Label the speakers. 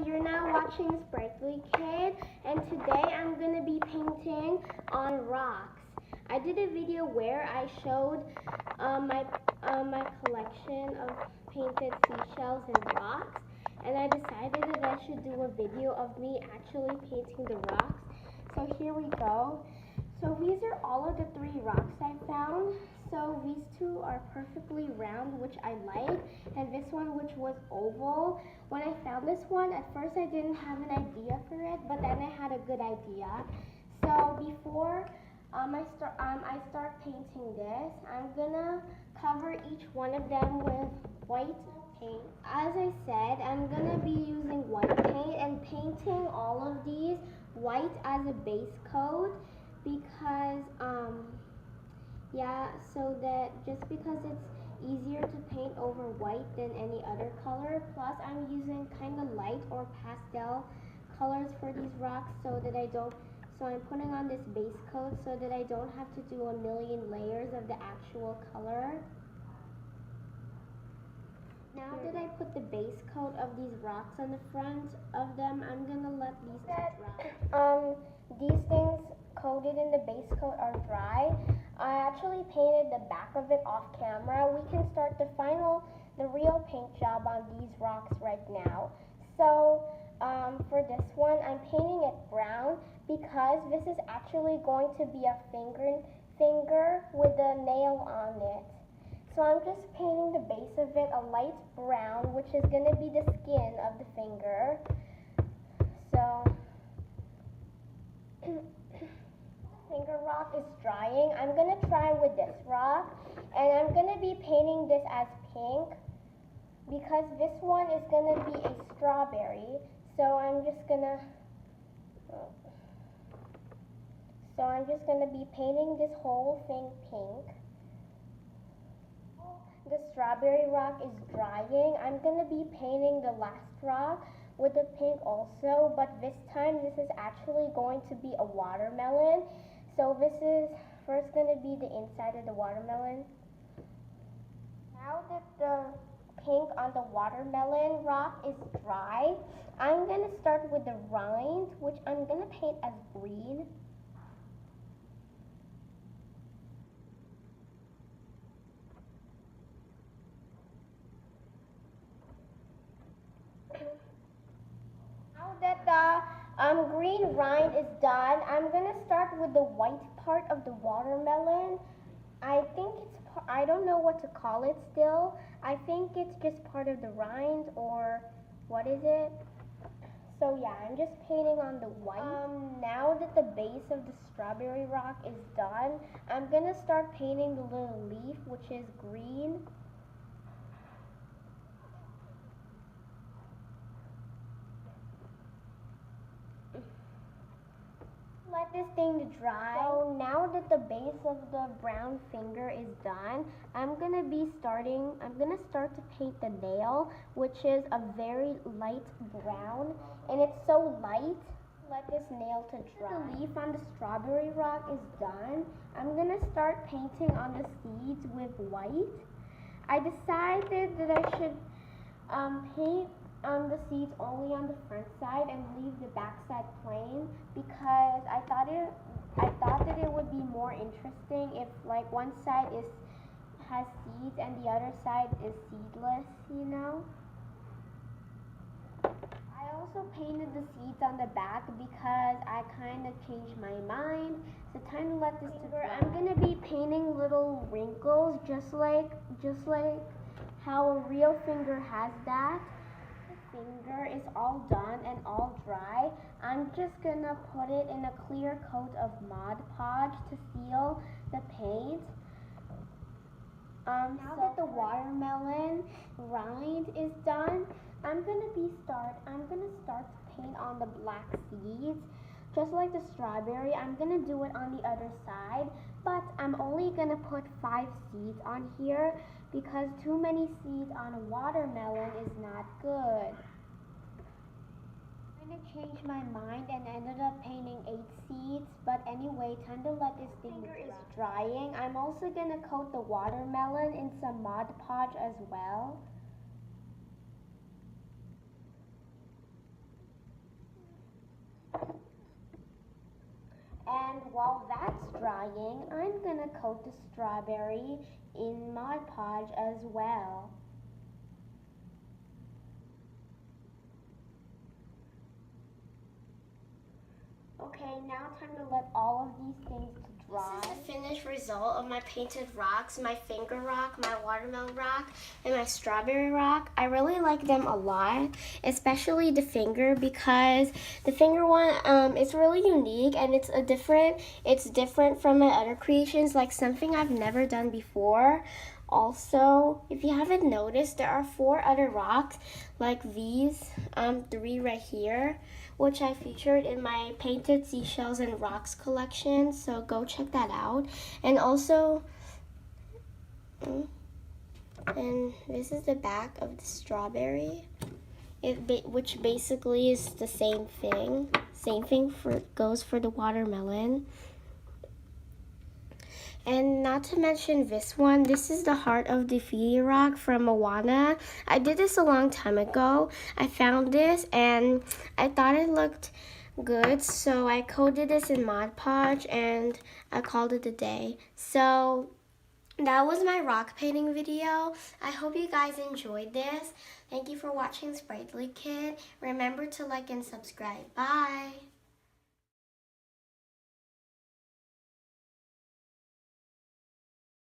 Speaker 1: you're now watching Sprightly Kid, and today I'm going to be painting on rocks. I did a video where I showed my collection of painted seashells and rocks, and I decided that I should do a video of me actually painting the rocks. So here we go. So these are all of the 3 rocks I found. So these 2 are perfectly round, which I like, and this one, which was oval. When I found this one, at first I didn't have an idea for it, but then I had a good idea. So before I start painting this, I'm gonna cover each one of them with white paint. As I said, I'm gonna be using white paint and painting all of these white as a base coat because yeah, so that just because it's easier to paint over white than any other color. Plus I'm using kind of light or pastel colors for these rocks so I'm putting on this base coat so that I don't have to do a million layers of the actual color. Now that I put the base coat of these rocks on the front of them, I'm gonna let these dry. These things coated in the base coat are dry. I actually painted the back of it off camera. We can start the real paint job on these rocks right now. So for this one, I'm painting it brown because this is actually going to be a finger with a nail on it. So I'm just painting the base of it a light brown, which is going to be the skin of the finger. So finger rock is drying. I'm going to try with this rock, and I'm going to be painting this as pink because this one is going to be a strawberry. So I'm just going to be painting this whole thing pink. The strawberry rock is drying. I'm going to be painting the last rock with the pink also, but this time this is actually going to be a watermelon. So this is first going to be the inside of the watermelon. Now that the pink on the watermelon rock is dry, I'm going to start with the rind, which I'm going to paint as green. Now that the green rind is done, I'm going to start with the white part of the watermelon. I don't know what to call it still. I think it's just part of the rind, or what is it? So yeah, I'm just painting on the white. Now that the base of the strawberry rock is done, I'm going to start painting the little leaf, which is green. Let this thing dry. So now that the base of the brown finger is done, I'm gonna start to paint the nail, which is a very light brown, and it's so light. Let this nail to dry. The leaf on the strawberry rock is done. I'm gonna start painting on the seeds with white. I decided that I should paint the seeds only on the front side and leave the back side plain because I thought that it would be more interesting if like one side has seeds and the other side is seedless, you know. I also painted the seeds on the back because I kind of changed my mind. So time to let this dry. I'm gonna be painting little wrinkles just like how a real finger has that. Finger is all done and all dry. I'm just gonna put it in a clear coat of Mod Podge to seal the paint. Now that the watermelon rind is done, I'm gonna start to paint on the black seeds. Just like the strawberry, I'm gonna do it on the other side, but I'm only gonna put 5 seeds on here because too many seeds on a watermelon is not good. I kind of changed my mind and ended up painting 8 seeds, but anyway, time to let this thing dry. Is drying. I'm also gonna coat the watermelon in some Mod Podge as well. And while that's drying, I'm gonna coat the strawberry in Mod Podge as well. Okay, now time to let all of these things to dry. This is the finished result of my painted rocks, my finger rock, my watermelon rock, and my strawberry rock. I really like them a lot, especially the finger, because the finger one, it's really unique and it's different from my other creations, like something I've never done before. Also, if you haven't noticed, there are 4 other rocks like these, 3 right here, which I featured in my Painted Seashells and Rocks collection, so go check that out. And also, and this is the back of the strawberry, which basically is the same thing. Same thing goes for the watermelon. And not to mention this one, this is the Heart of the Fiji rock from Moana. I did this a long time ago. I found this and I thought it looked good, so I coated this in Mod Podge and I called it a day. So that was my rock painting video. I hope you guys enjoyed this. Thank you for watching Sprightly Kid. Remember to like and subscribe. Bye!